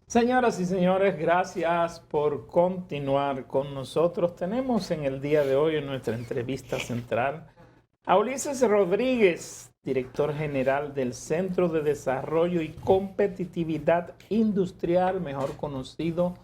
Señoras y señores, gracias por continuar con nosotros. Tenemos en el día de hoy en nuestra entrevista central a Ulises Rodríguez, director general del Centro de Desarrollo y Competitividad Industrial, mejor conocido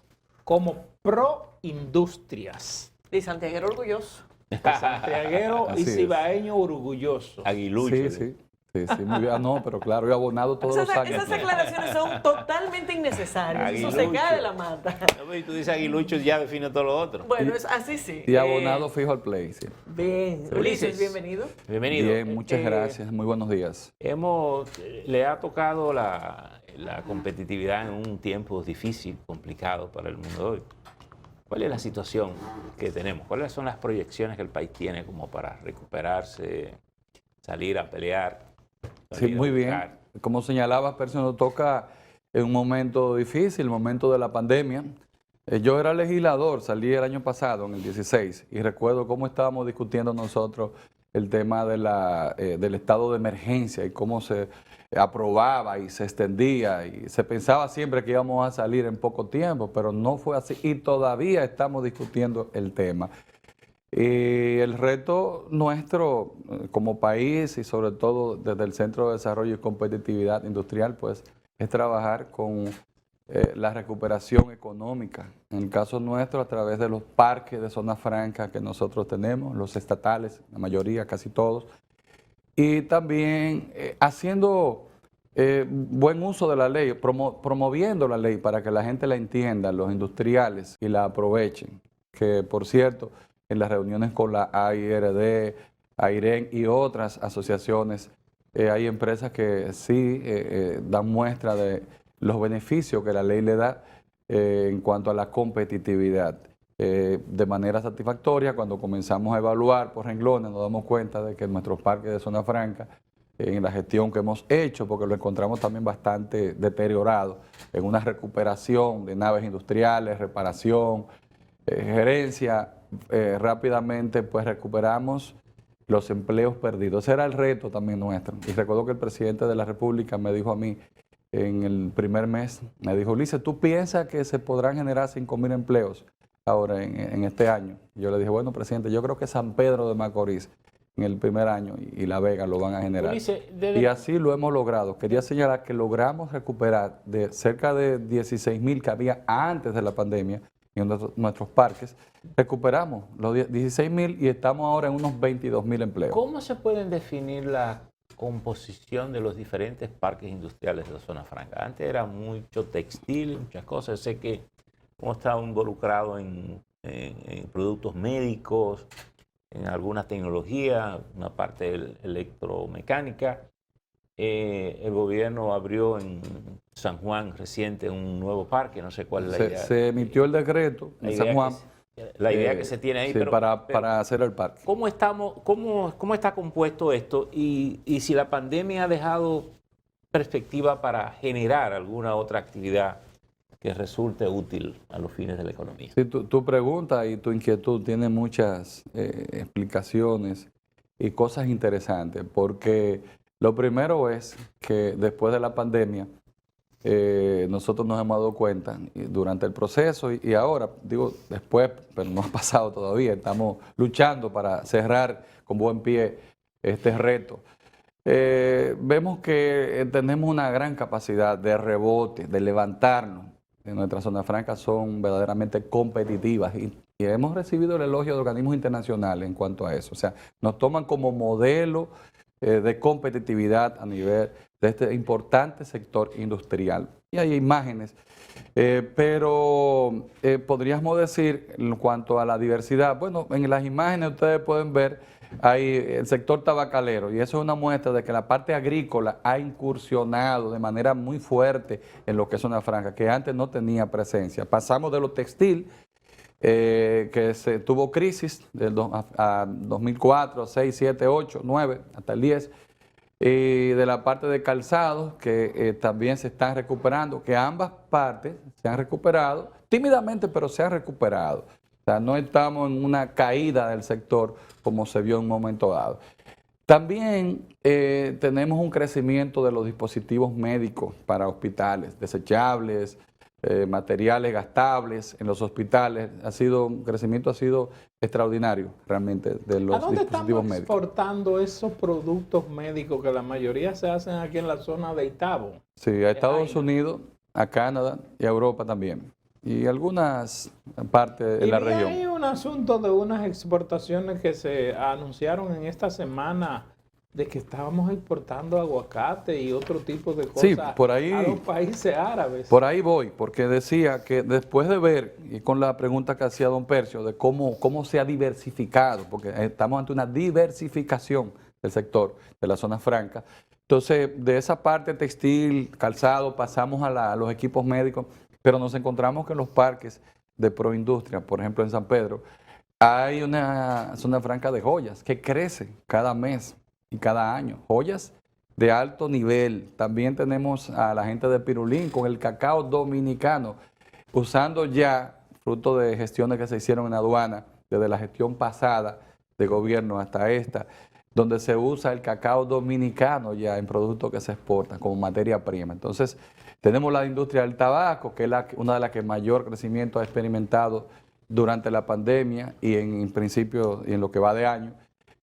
como Proindustrias. Y santiaguero orgulloso. Santiaguero y Así es. cibaeño orgulloso. Sí, Aguilucho. sí. Sí, muy bien. No, pero claro, he abonado todos los años. Esas aclaraciones son totalmente innecesarias. Eso se Aguilucho. cae de la mata. No, y tú dices aguilucho, ya define todo lo otro. Bueno, es así sí. Y abonado fijo al play, sí. Bien. Ulises, bienvenido. Bienvenido. Bien, muchas gracias. Muy buenos días. Le ha tocado la competitividad en un tiempo difícil, complicado para el mundo de hoy. ¿Cuál es la situación que tenemos? ¿Cuáles son las proyecciones que el país tiene como para recuperarse, salir a pelear? Sí, muy bien. Como señalabas, Percio, nos toca en un momento difícil, el momento de la pandemia. Yo era legislador, salí el año pasado, en el 16, y recuerdo cómo estábamos discutiendo nosotros el tema del estado de emergencia y cómo se aprobaba y se extendía y se pensaba siempre que íbamos a salir en poco tiempo, pero no fue así y todavía estamos discutiendo el tema. Y el reto nuestro como país y sobre todo desde el Centro de Desarrollo y Competitividad Industrial, pues es trabajar con la recuperación económica. En el caso nuestro, a través de los parques de zona franca que nosotros tenemos, los estatales, la mayoría, casi todos, y también haciendo buen uso de la ley, promoviendo la ley para que la gente la entienda, los industriales, y la aprovechen. Que, por cierto, en las reuniones con la AIRD, AIREN y otras asociaciones, hay empresas que sí dan muestra de los beneficios que la ley le da en cuanto a la competitividad. De manera satisfactoria, cuando comenzamos a evaluar por renglones, nos damos cuenta de que nuestros parques de zona franca, en la gestión que hemos hecho, porque lo encontramos también bastante deteriorado, en una recuperación de naves industriales, reparación, gerencia, rápidamente pues recuperamos los empleos perdidos. Ese era el reto también nuestro. Y recuerdo que el presidente de la República me dijo a mí en el primer mes, me dijo, Ulises, ¿tú piensas que se podrán generar 5.000 empleos ahora en este año? Yo le dije, bueno, presidente, yo creo que San Pedro de Macorís en el primer año y La Vega lo van a generar. Ulises, Y así lo hemos logrado. Quería señalar que logramos recuperar de cerca de 16.000 que había antes de la pandemia en nuestros parques, recuperamos los 16.000 y estamos ahora en unos 22.000 empleos. ¿Cómo se pueden definir la composición de los diferentes parques industriales de la zona franca? Antes era mucho textil, muchas cosas. Sé que hemos estado involucrados en productos médicos, en alguna tecnología, una parte electromecánica. El gobierno abrió en San Juan reciente un nuevo parque, no sé cuál es la idea. Se emitió el decreto en San Juan. La idea que se tiene ahí, sí, para hacer el parque. ¿Cómo está compuesto esto? Y si la pandemia ha dejado perspectiva para generar alguna otra actividad que resulte útil a los fines de la economía. Sí, tu pregunta y tu inquietud tiene muchas explicaciones y cosas interesantes, porque lo primero es que después de la pandemia, nosotros nos hemos dado cuenta durante el proceso y ahora, digo después, pero no ha pasado todavía, estamos luchando para cerrar con buen pie este reto. Vemos que tenemos una gran capacidad de rebote, de levantarnos. En nuestra zona franca son verdaderamente competitivas y hemos recibido el elogio de organismos internacionales en cuanto a eso. O sea, nos toman como modelo de competitividad a nivel de este importante sector industrial. Y hay imágenes, pero podríamos decir en cuanto a la diversidad, bueno, en las imágenes ustedes pueden ver hay el sector tabacalero y eso es una muestra de que la parte agrícola ha incursionado de manera muy fuerte en lo que es zona franca, que antes no tenía presencia. Pasamos de lo textil, que se tuvo crisis a 2004, 6, 7, 8, 9, hasta el 10, y de la parte de calzados, que también se están recuperando, que ambas partes se han recuperado, tímidamente, pero se han recuperado. O sea, no estamos en una caída del sector como se vio en un momento dado. También tenemos un crecimiento de los dispositivos médicos para hospitales, desechables, materiales gastables en los hospitales. Un crecimiento ha sido extraordinario realmente de los ¿A dónde dispositivos estamos médicos. exportando esos productos médicos que la mayoría se hacen aquí en la zona de Itabo? Sí, a Estados Unidos, a Canadá y a Europa también. Y algunas partes de la región. Hay un asunto de unas exportaciones que se anunciaron en esta semana de que estábamos exportando aguacate y otro tipo de cosas Sí, por ahí, a los países árabes. Por ahí voy, porque decía que después de ver, y con la pregunta que hacía don Percio, de cómo se ha diversificado, porque estamos ante una diversificación del sector de la zona franca. Entonces, de esa parte textil, calzado, pasamos a los equipos médicos, pero nos encontramos que en los parques de Proindustria, por ejemplo en San Pedro, hay una zona franca de joyas que crece cada mes y cada año. Joyas de alto nivel. También tenemos a la gente de Pirulín con el cacao dominicano, usando ya, fruto de gestiones que se hicieron en aduana, desde la gestión pasada de gobierno hasta esta, donde se usa el cacao dominicano ya en productos que se exportan como materia prima. Entonces, tenemos la industria del tabaco, que es una de las que mayor crecimiento ha experimentado durante la pandemia y en principio y en lo que va de año.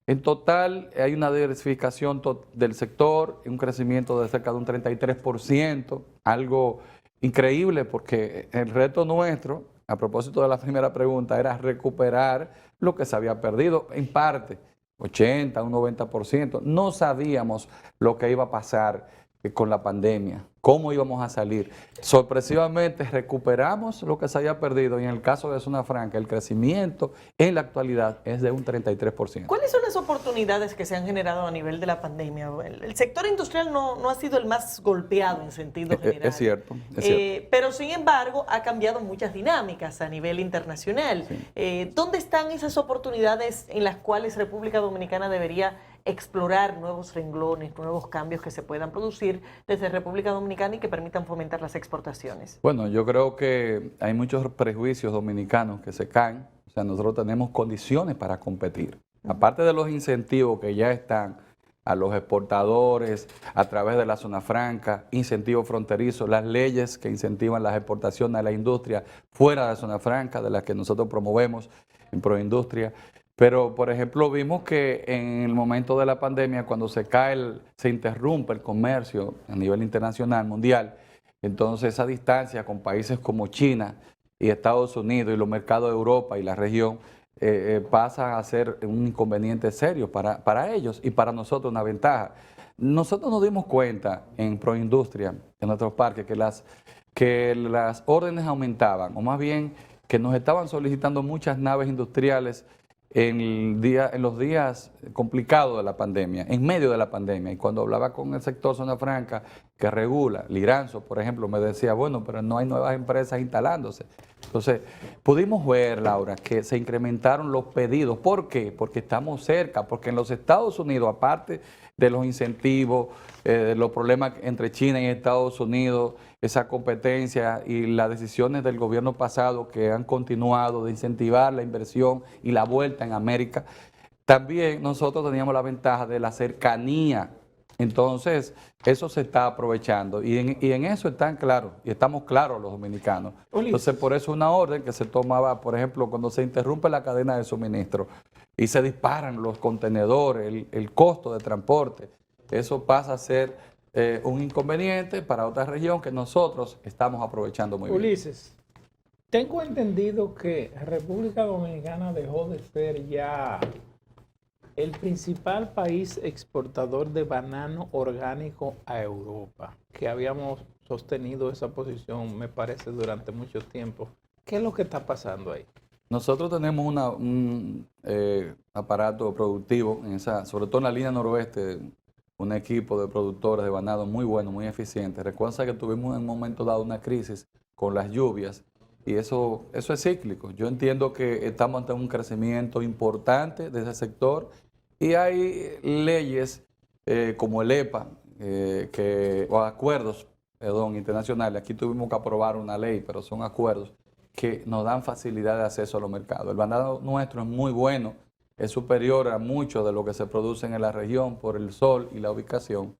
En total hay una diversificación del sector, un crecimiento de cerca de un 33%, algo increíble porque el reto nuestro, a propósito de la primera pregunta, era recuperar lo que se había perdido en parte, 80, un 90%. No sabíamos lo que iba a pasar con la pandemia, cómo íbamos a salir. Sorpresivamente recuperamos lo que se había perdido y en el caso de Zona Franca el crecimiento en la actualidad es de un 33%. ¿Cuáles son las oportunidades que se han generado a nivel de la pandemia? El sector industrial no ha sido el más golpeado en sentido general. Es cierto, es cierto. Pero sin embargo ha cambiado muchas dinámicas a nivel internacional. Sí. ¿Dónde están esas oportunidades en las cuales República Dominicana debería explorar nuevos renglones, nuevos cambios que se puedan producir desde República Dominicana y que permitan fomentar las exportaciones? Bueno, yo creo que hay muchos prejuicios dominicanos que se caen. O sea, nosotros tenemos condiciones para competir. Aparte de los incentivos que ya están a los exportadores a través de la zona franca, incentivos fronterizos, las leyes que incentivan las exportaciones a la industria fuera de la zona franca, de las que nosotros promovemos en Proindustria. Pero, por ejemplo, vimos que en el momento de la pandemia, cuando se interrumpe el comercio a nivel internacional, mundial, entonces esa distancia con países como China y Estados Unidos y los mercados de Europa y la región pasa a ser un inconveniente serio para ellos y para nosotros una ventaja. Nosotros nos dimos cuenta en Proindustria, en nuestros parques, que las órdenes aumentaban, o más bien que nos estaban solicitando muchas naves industriales en los días complicados de la pandemia, en medio de la pandemia. Y cuando hablaba con el sector Zona Franca que regula, Liranzo, por ejemplo, me decía, bueno, pero no hay nuevas empresas instalándose. Entonces, pudimos ver, Laura, que se incrementaron los pedidos. ¿Por qué? Porque estamos cerca, porque en los Estados Unidos, aparte de los incentivos, los problemas entre China y Estados Unidos, esa competencia y las decisiones del gobierno pasado que han continuado de incentivar la inversión y la vuelta en América, también nosotros teníamos la ventaja de la cercanía. Entonces, eso se está aprovechando y en eso están claros, y estamos claros los dominicanos. Entonces, por eso una orden que se tomaba, por ejemplo, cuando se interrumpe la cadena de suministro y se disparan los contenedores, el costo de transporte, eso pasa a ser un inconveniente para otra región que nosotros estamos aprovechando muy bien. Ulises, tengo entendido que República Dominicana dejó de ser ya el principal país exportador de banano orgánico a Europa, que habíamos sostenido esa posición, me parece, durante mucho tiempo. ¿Qué es lo que está pasando ahí? Nosotros tenemos un aparato productivo, sobre todo en la línea noroeste, un equipo de productores de banano muy bueno, muy eficiente. Recuerda que tuvimos en un momento dado una crisis con las lluvias y eso es cíclico. Yo entiendo que estamos ante un crecimiento importante de ese sector y hay leyes como el EPA o acuerdos internacionales. Aquí tuvimos que aprobar una ley, pero son acuerdos que nos dan facilidad de acceso a los mercados. El banano nuestro es muy bueno, es superior a mucho de lo que se produce en la región por el sol y la ubicación.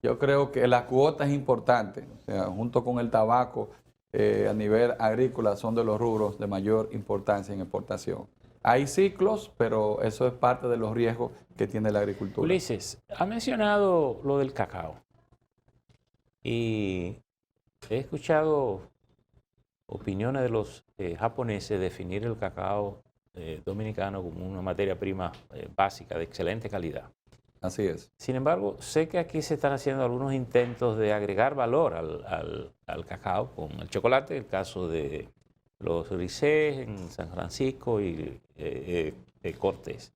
Yo creo que la cuota es importante, o sea, junto con el tabaco, a nivel agrícola son de los rubros de mayor importancia en exportación. Hay ciclos, pero eso es parte de los riesgos que tiene la agricultura. Ulises, ha mencionado lo del cacao y he escuchado opiniones de los japoneses definir el cacao dominicano como una materia prima básica de excelente calidad. Así es. Sin embargo, sé que aquí se están haciendo algunos intentos de agregar valor al cacao con el chocolate, el caso de los Risés en San Francisco y Cortés.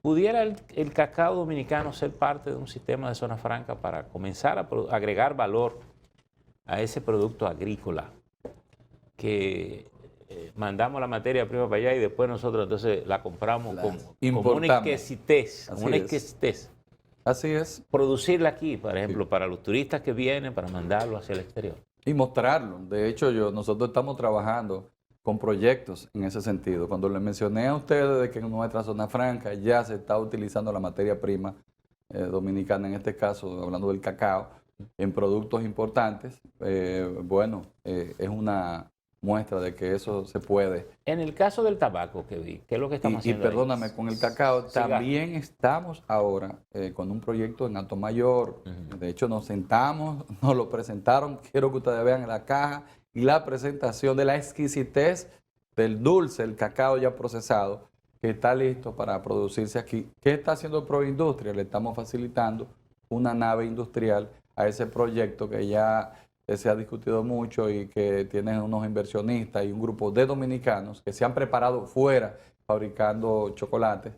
¿Pudiera el cacao dominicano ser parte de un sistema de zona franca para comenzar a agregar valor a ese producto agrícola que mandamos la materia prima para allá y después nosotros entonces la compramos como una exquisitez? Así es. Producirla aquí, por ejemplo, para los turistas que vienen, para mandarlo hacia el exterior. Y mostrarlo. De hecho, nosotros estamos trabajando con proyectos en ese sentido. Cuando les mencioné a ustedes de que en nuestra zona franca ya se está utilizando la materia prima dominicana, en este caso, hablando del cacao, en productos importantes, es una muestra de que eso se puede. En el caso del tabaco que vi, ¿qué es lo que estamos haciendo? Y perdóname, con el cacao también estamos ahora con un proyecto en Atomayor. De hecho, nos sentamos, nos lo presentaron. Quiero que ustedes vean la caja y la presentación de la exquisitez del dulce, el cacao ya procesado, que está listo para producirse aquí. ¿Qué está haciendo Proindustria? Le estamos facilitando una nave industrial a ese proyecto que ya se ha discutido mucho y que tienen unos inversionistas y un grupo de dominicanos que se han preparado fuera fabricando chocolates,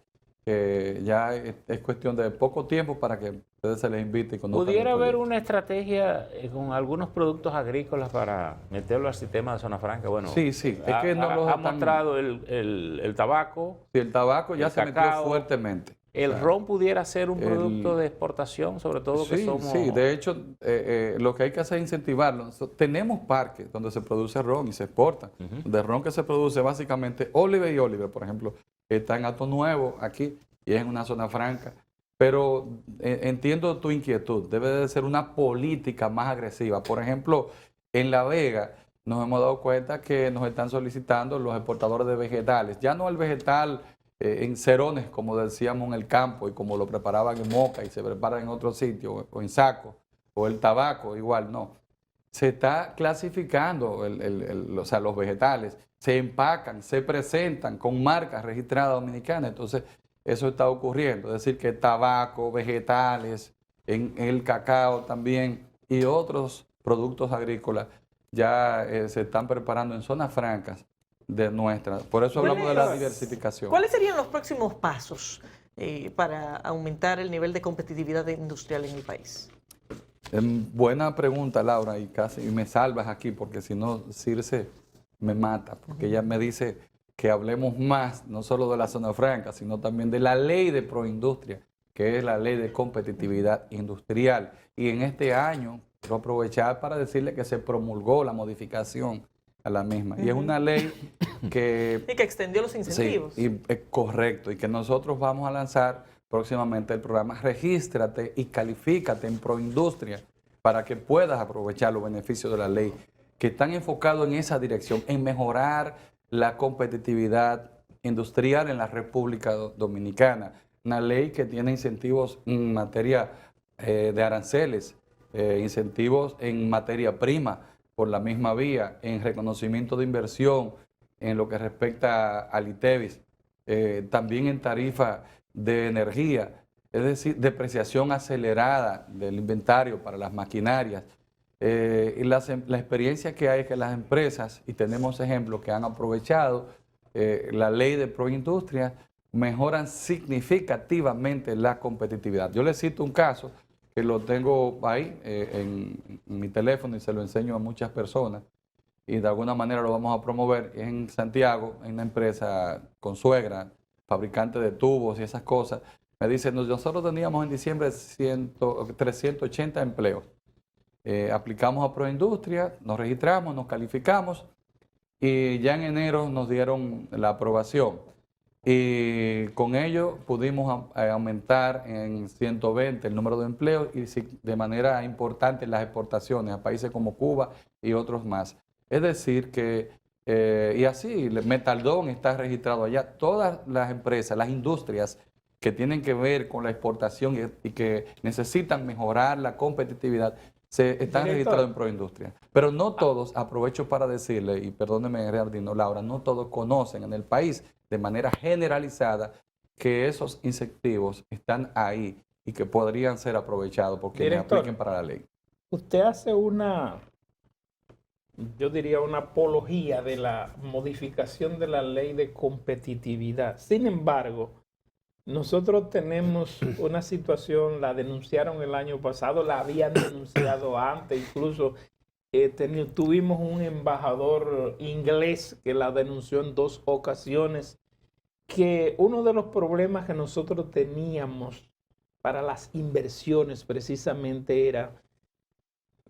que ya es cuestión de poco tiempo para que ustedes se les invite y conozcan. ¿Pudiera haber una estrategia con algunos productos agrícolas para meterlo al sistema de zona franca? Bueno, sí. Es que no ha mostrado el tabaco. Sí, el tabaco ya se cacao, metió fuertemente. ¿El ron pudiera ser un producto de exportación, sobre todo que somos...? Sí, de hecho, lo que hay que hacer es incentivarlo. Tenemos parques donde se produce ron y se exporta. De ron que se produce básicamente Oliver y Oliver, por ejemplo, está en Hato Nuevo, aquí, y es en una zona franca. Pero entiendo tu inquietud. Debe de ser una política más agresiva. Por ejemplo, en La Vega nos hemos dado cuenta que nos están solicitando los exportadores de vegetales. Ya no el vegetal en cerones, como decíamos en el campo, y como lo preparaban en Moca y se prepara en otro sitio, o en saco, o el tabaco, igual, no. Se está clasificando o sea, los vegetales, se empacan, se presentan con marcas registradas dominicanas, entonces eso está ocurriendo, es decir, que tabaco, vegetales, en el cacao también, y otros productos agrícolas ya se están preparando en zonas francas de nuestra. Por eso hablamos de la diversificación. ¿Cuáles serían los próximos pasos para aumentar el nivel de competitividad industrial en el país? Buena pregunta, Laura, y casi me salvas aquí, porque si no, Circe me mata, porque ella me dice que hablemos más, no solo de la zona franca, sino también de la ley de Proindustria, que es la ley de competitividad industrial. Y en este año, quiero aprovechar para decirle que se promulgó la modificación a la misma. Y es una ley que... Y que extendió los incentivos. Sí, y es correcto. Y que nosotros vamos a lanzar próximamente el programa Regístrate y Califícate en Proindustria para que puedas aprovechar los beneficios de la ley que están enfocados en esa dirección, en mejorar la competitividad industrial en la República Dominicana. Una ley que tiene incentivos en materia de aranceles, incentivos en materia prima, por la misma vía, en reconocimiento de inversión, en lo que respecta al ITEVIS, también en tarifa de energía, es decir, depreciación acelerada del inventario para las maquinarias. Y la experiencia que hay es que las empresas, y tenemos ejemplos que han aprovechado la ley de Proindustria, mejoran significativamente la competitividad. Yo les cito un caso que lo tengo ahí en mi teléfono y se lo enseño a muchas personas y de alguna manera lo vamos a promover. En Santiago, en una empresa Consuegra, fabricante de tubos y esas cosas, me dicen, nosotros teníamos en diciembre 380 empleos. Aplicamos a Proindustria, nos registramos, nos calificamos y ya en enero nos dieron la aprobación. Y con ello pudimos aumentar en 120 el número de empleos y de manera importante las exportaciones a países como Cuba y otros más. Es decir, que, y así, Metaldón está registrado allá. Todas las empresas, las industrias que tienen que ver con la exportación y que necesitan mejorar la competitividad, están registrados en Proindustria. Pero no todos, aprovecho para decirle, y perdóneme, Gerardino, Laura, no todos conocen en el país de manera generalizada que esos incentivos están ahí y que podrían ser aprovechados por quienes apliquen para la ley. Usted hace yo diría una apología de la modificación de la ley de competitividad. Sin embargo, nosotros tenemos una situación, la denunciaron el año pasado, la habían denunciado antes, incluso tuvimos un embajador inglés que la denunció en 2 ocasiones, que uno de los problemas que nosotros teníamos para las inversiones precisamente era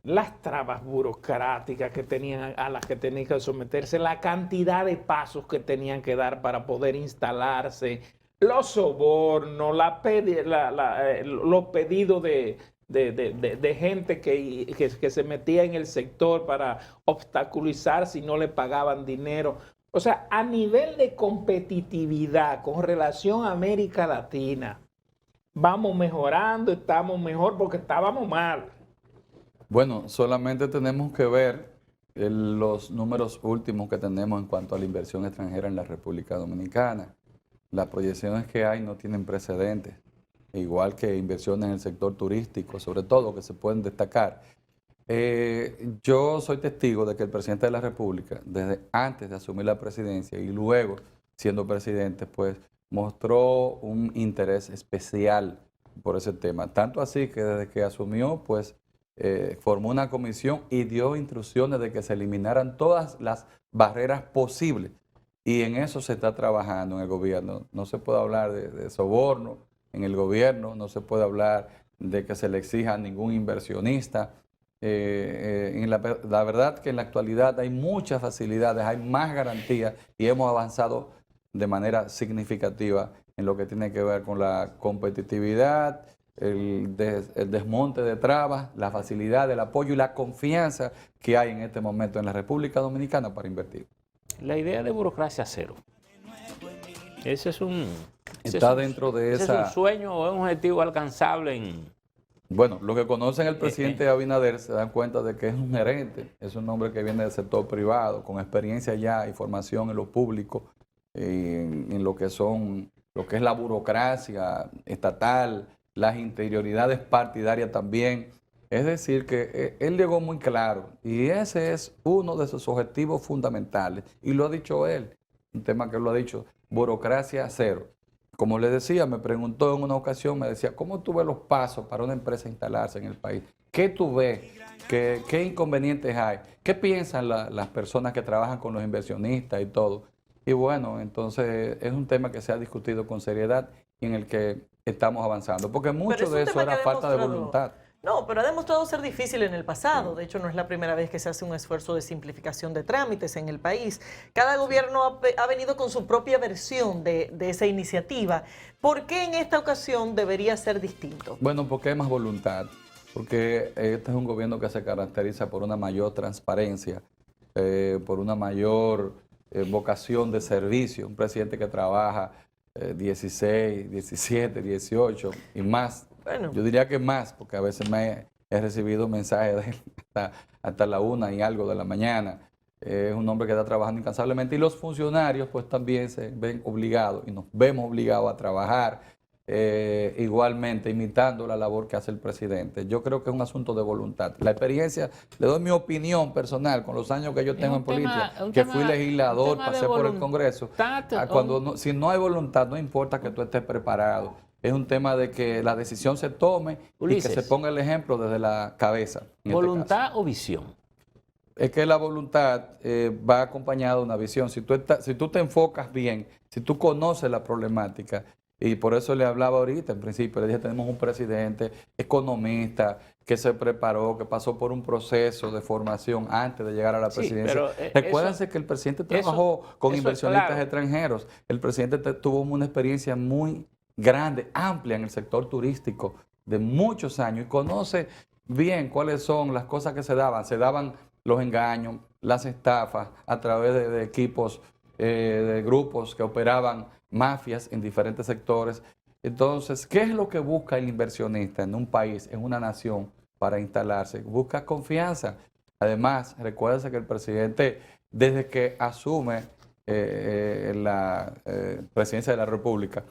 las trabas burocráticas que tenían, a las que tenían que someterse, la cantidad de pasos que tenían que dar para poder instalarse, los sobornos, los pedidos de gente que se metía en el sector para obstaculizar si no le pagaban dinero. O sea, a nivel de competitividad con relación a América Latina, vamos mejorando, estamos mejor porque estábamos mal. Bueno, solamente tenemos que ver los números últimos que tenemos en cuanto a la inversión extranjera en la República Dominicana. Las proyecciones que hay no tienen precedentes, igual que inversiones en el sector turístico, sobre todo, que se pueden destacar. Yo soy testigo de que el presidente de la República, desde antes de asumir la presidencia y luego siendo presidente, pues mostró un interés especial por ese tema. Tanto así que desde que asumió, pues formó una comisión y dio instrucciones de que se eliminaran todas las barreras posibles. Y en eso se está trabajando en el gobierno. No se puede hablar de soborno en el gobierno, no se puede hablar de que se le exija a ningún inversionista. La verdad que en la actualidad hay muchas facilidades, hay más garantías y hemos avanzado de manera significativa en lo que tiene que ver con la competitividad, el desmonte de trabas, la facilidad, el apoyo y la confianza que hay en este momento en la República Dominicana para invertir. La idea de burocracia cero. Ese es un... Está dentro de esa... ¿Es un sueño o es un objetivo alcanzable en...? Bueno, los que conocen al presidente Abinader se dan cuenta de que es un gerente, es un hombre que viene del sector privado, con experiencia ya y formación en lo público, en lo que es la burocracia estatal, las interioridades partidarias también. Es decir, que él llegó muy claro y ese es uno de sus objetivos fundamentales. Y lo ha dicho él, un tema que lo ha dicho, burocracia cero. Como le decía, me preguntó en una ocasión, me decía, ¿cómo tú ves los pasos para una empresa instalarse en el país? ¿Qué tú ves? ¿Qué inconvenientes hay? ¿Qué piensan las personas que trabajan con los inversionistas y todo? Y bueno, entonces es un tema que se ha discutido con seriedad y en el que estamos avanzando, porque mucho de eso era falta de voluntad. No, pero ha demostrado ser difícil en el pasado. De hecho, no es la primera vez que se hace un esfuerzo de simplificación de trámites en el país. Cada gobierno ha venido con su propia versión de esa iniciativa. ¿Por qué en esta ocasión debería ser distinto? Bueno, porque hay más voluntad, porque este es un gobierno que se caracteriza por una mayor transparencia, por una mayor vocación de servicio, un presidente que trabaja 16, 17, 18 y más. Bueno, yo diría que más, porque a veces he recibido mensajes de él hasta la 1 y algo de la mañana. Es un hombre que está trabajando incansablemente y los funcionarios pues también se ven obligados y nos vemos obligados a trabajar igualmente, imitando la labor que hace el presidente. Yo creo que es un asunto de voluntad. La experiencia, le doy mi opinión personal con los años que yo tengo en política, que fui legislador, pasé por el Congreso. Si no hay voluntad, no importa que tú estés preparado. Es un tema de que la decisión se tome Ulises, y que se ponga el ejemplo desde la cabeza. ¿Voluntad o visión? Es que la voluntad va acompañada de una visión. Si tú te enfocas bien, si tú conoces la problemática, y por eso le hablaba ahorita, en principio, le dije, tenemos un presidente economista que se preparó, que pasó por un proceso de formación antes de llegar a la presidencia. Recuérdense que el presidente trabajó con inversionistas extranjeros. El presidente tuvo una experiencia muy grande, amplia en el sector turístico de muchos años y conoce bien cuáles son las cosas que se daban los engaños, las estafas a través de equipos, de grupos que operaban mafias en diferentes sectores. Entonces, ¿qué es lo que busca el inversionista en un país, en una nación, para instalarse? Busca confianza. Además, recuérdense que el presidente, desde que asume la presidencia de la República,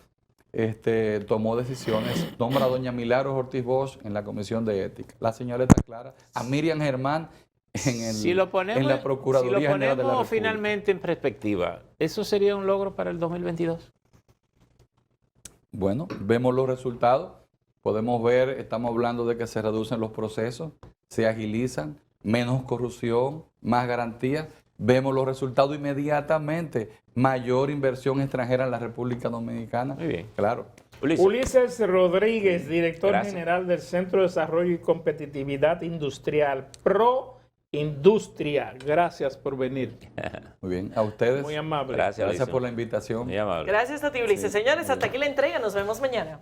tomó decisiones, nombra a doña Milagros Ortiz Bosch en la Comisión de Ética, la señora está clara, a Miriam Germán en la Procuraduría General de la República. Finalmente en perspectiva, ¿eso sería un logro para el 2022? Bueno, vemos los resultados, podemos ver, estamos hablando de que se reducen los procesos, se agilizan, menos corrupción, más garantías. Vemos los resultados inmediatamente, mayor inversión extranjera en la República Dominicana. Muy bien. Claro. Ulises Rodríguez, director Gracias. general del Centro de Desarrollo y Competitividad Industrial, Pro Industria. Gracias por venir. Muy bien, a ustedes. Muy amable. Gracias, Gracias Ulises. por la invitación. Muy amable. Gracias a ti, Ulises. Señores, hasta aquí la entrega. Nos vemos mañana.